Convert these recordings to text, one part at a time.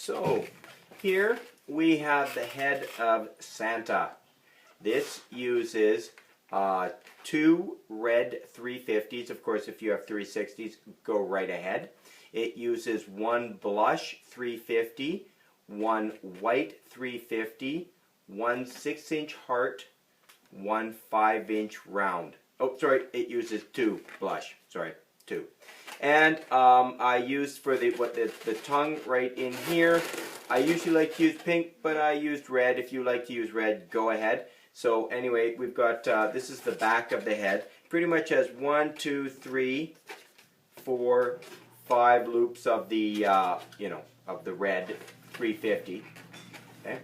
So here we have the head of Santa. This uses two red 350s. Of course, if you have 360s, go right ahead. It uses one blush 350, one white 350, one 6-inch heart, one 5-inch round. Oh, sorry, it uses two blush. Sorry, two. And I used for the tongue right in here. I usually like to use pink, but I used red. If you like to use red, go ahead. So anyway, we've got this is the back of the head. Pretty much has 1, 2, 3, 4, 5 loops of the of the red 350. Okay.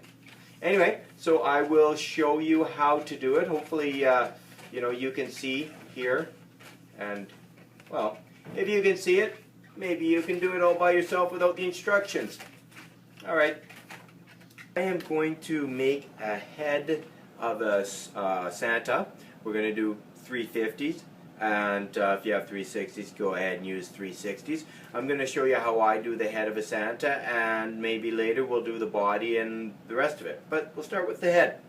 Anyway, so I will show you how to do it. Hopefully, you can see here, and well, if you can see it, maybe you can do it all by yourself without the instructions. All right. I am going to make a head of a Santa. We're going to do 350s, and if you have 360s, go ahead and use 360s. I'm going to show you how I do the head of a Santa, and maybe later we'll do the body and the rest of it. But we'll start with the head.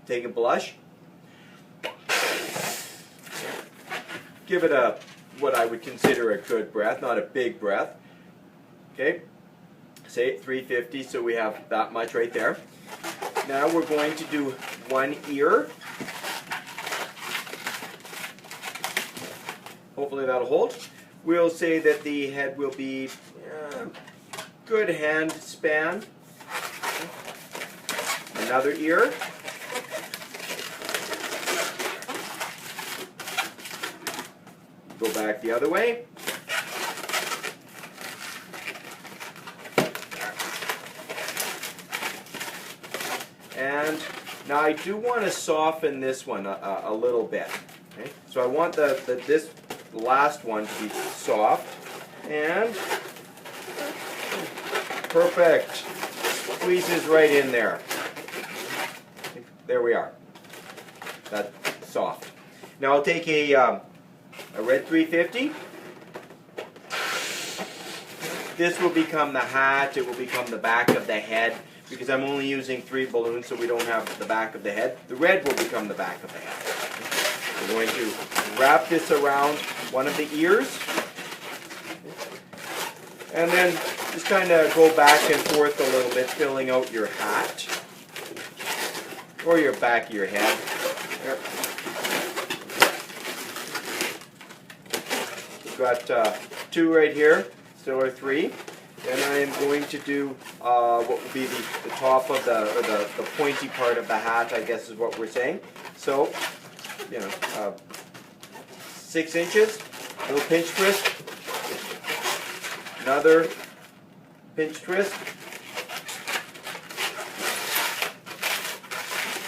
Take a blush. Give it what I would consider a good breath, not a big breath. Okay, say 350, so we have that much right there. Now we're going to do one ear. Hopefully that'll hold. We'll say that the head will be good hand span. Another ear. Go back the other way. And now I do want to soften this one a little bit. Okay? So I want this last one to be soft. And perfect. Squeezes right in there. There we are. That's soft. Now I'll take a red 350. This will become the hat. It will become the back of the head, because I'm only using 3 balloons, so we don't have the back of the head. The red will become the back of the head. We're going to wrap this around one of the ears, and then just kind of go back and forth a little bit, filling out your hat or your back of your head. There. We've got 2 right here, still are 3. Then I am going to do what will be the top of the pointy part of the hat, I guess is what we're saying. So, 6 inches, a little pinch twist, another pinch twist,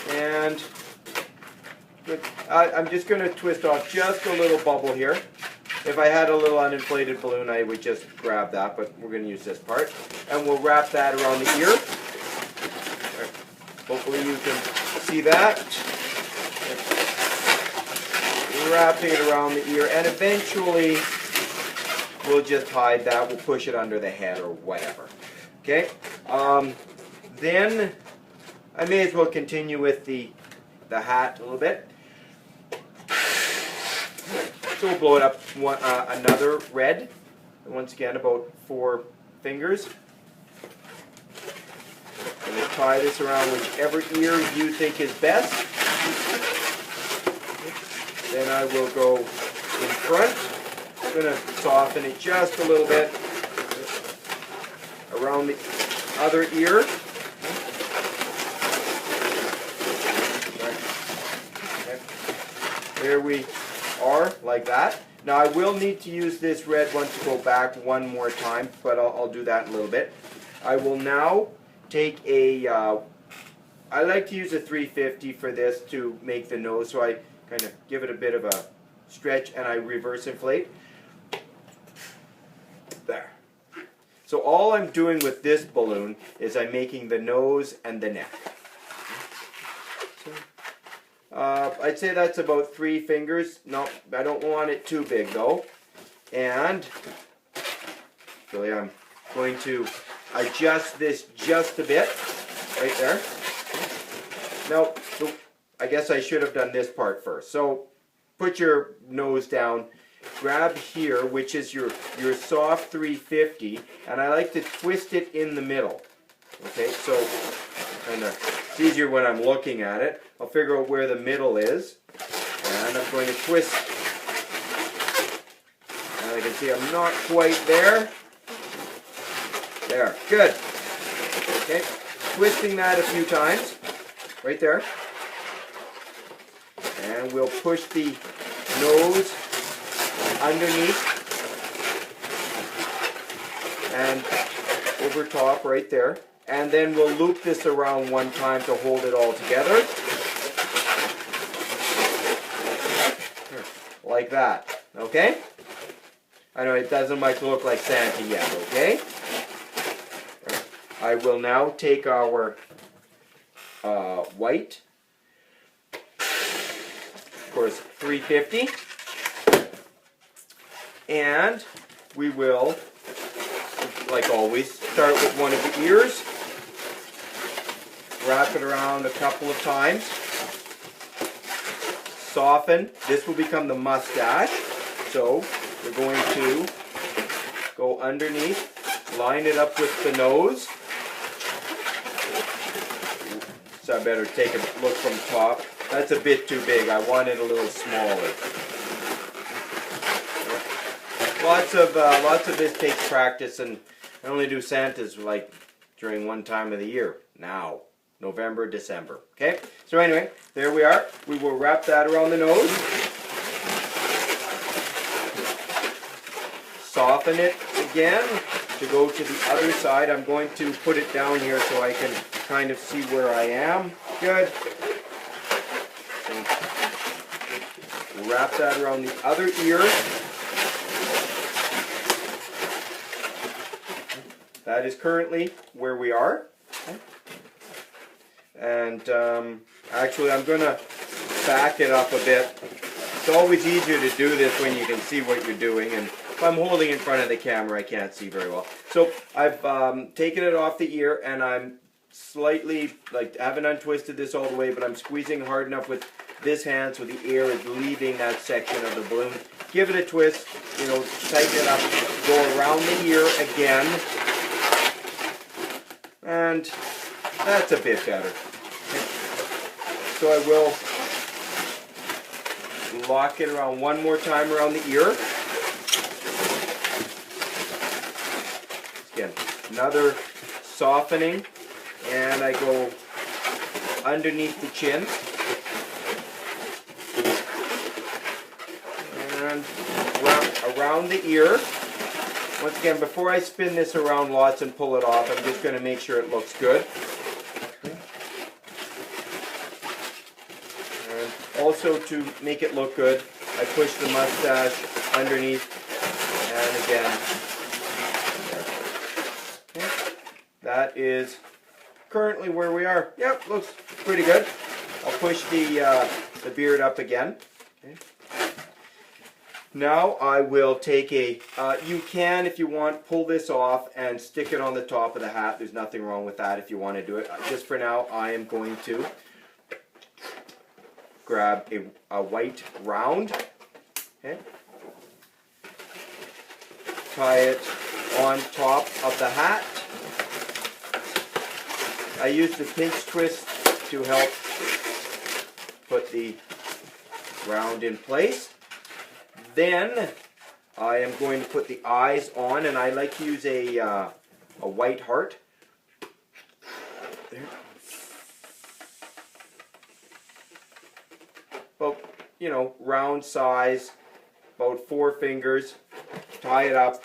and good. I'm just going to twist off just a little bubble here. If I had a little uninflated balloon, I would just grab that, but we're going to use this part. And we'll wrap that around the ear. Hopefully you can see that. Wrapping it around the ear, and eventually we'll just hide that. We'll push it under the head or whatever. Okay? Then I may as well continue with the hat a little bit. So we'll blow it up another red. Once again, about 4 fingers. I'm going to tie this around whichever ear you think is best. Then I will go in front. I'm going to soften it just a little bit around the other ear. There we are, like that. Now I will need to use this red one to go back one more time, but I'll do that in a little bit. I will now take I like to use a 350 for this to make the nose, so I kind of give it a bit of a stretch and I reverse inflate. There. So all I'm doing with this balloon is I'm making the nose and the neck. I'd say that's about 3 fingers. No, I don't want it too big though. And really I'm going to adjust this just a bit, right there. Now, I guess I should have done this part first. So put your nose down, grab here, which is your soft 350, and I like to twist it in the middle. Okay, so it's easier when I'm looking at it. I'll figure out where the middle is, and I'm going to twist. And I can see I'm not quite there. There, good. Okay, twisting that a few times, right there. And we'll push the nose underneath and over top right there. And then we'll loop this around one time to hold it all together. Like that, okay? I know it doesn't much look like Santa yet, okay? I will now take our white, of course 350, and we will, like always, start with one of the ears, wrap it around a couple of times, soften. This will become the mustache, so we're going to go underneath, line it up with the nose. So I better take a look from the top. That's a bit too big. I want it a little smaller. Lots of this takes practice, and I only do Santas like during one time of the year. Now, November, December. Okay. So anyway, there we are. We will wrap that around the nose. Soften it again to go to the other side. I'm going to put it down here so I can kind of see where I am. Good. So wrap that around the other ear. That is currently where we are. And actually I'm going to back it up a bit. It's always easier to do this when you can see what you're doing, and if I'm holding in front of the camera I can't see very well. So I've taken it off the ear, and I'm slightly, like, I haven't untwisted this all the way, but I'm squeezing hard enough with this hand so the air is leaving that section of the balloon. Give it a twist, you know, tighten it up, go around the ear again, and that's a bit better. So I will lock it around one more time around the ear. Again, another softening, and I go underneath the chin and around the ear. Once again, before I spin this around lots and pull it off, I'm just going to make sure it looks good. And also, to make it look good, I push the mustache underneath, and again. Okay. That is currently where we are. Yep, looks pretty good. I'll push the beard up again. Okay. Now I will take a, you can, if you want, pull this off and stick it on the top of the hat. There's nothing wrong with that if you want to do it. Just for now, I am going to grab a white round, okay, tie it on top of the hat. I use the pinch twist to help put the round in place. Then I am going to put the eyes on, and I like to use a white heart. There. About, you know, round size, about 4 fingers. Tie it up.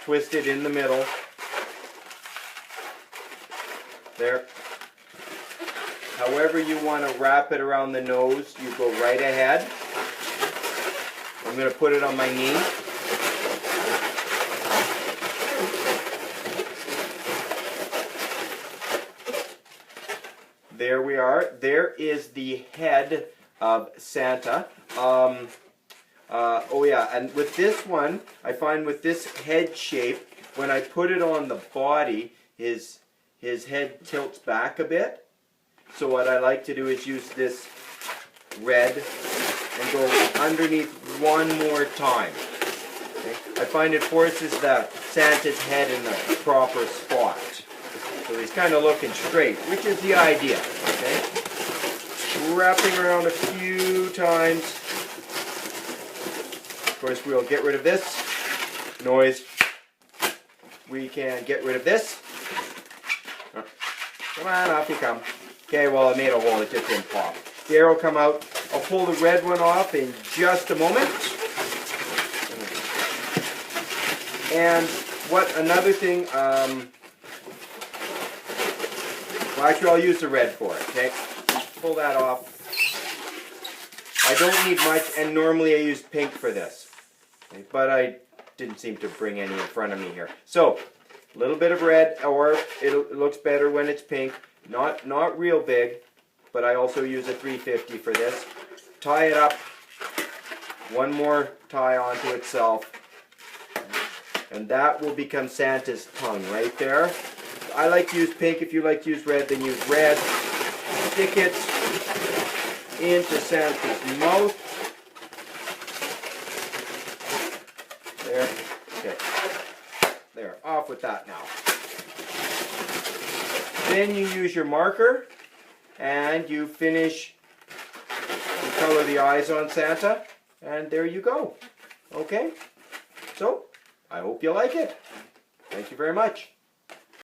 Twist it in the middle. There. However you want to wrap it around the nose, you go right ahead. I'm going to put it on my knee. There we are. There is the head of Santa. Oh yeah, and with this one, I find with this head shape, when I put it on the body, his head tilts back a bit. So what I like to do is use this red and go underneath one more time. Okay? I find it forces Santa's head in the proper spot. So he's kind of looking straight, which is the idea. Okay? Wrapping around a few times. Of course, we'll get rid of this noise. We can get rid of this. Oh, come on, off you come. Okay, well, I made a hole, it just didn't pop. The arrow come out. I'll pull the red one off in just a moment. And another thing, well, actually, I'll use the red for it, okay? Pull that off. I don't need much, and normally I use pink for this. Okay? But I didn't seem to bring any in front of me here. So, a little bit of red, or it looks better when it's pink. Not real big, but I also use a 350 for this. Tie it up. One more tie onto itself. And that will become Santa's tongue right there. I like to use pink. If you like to use red, then use red. Stick it into Santa's mouth. There. Okay. There. Off with that now. Then you use your marker and you finish and color the eyes on Santa. And there you go. Okay? So, I hope you like it. Thank you very much.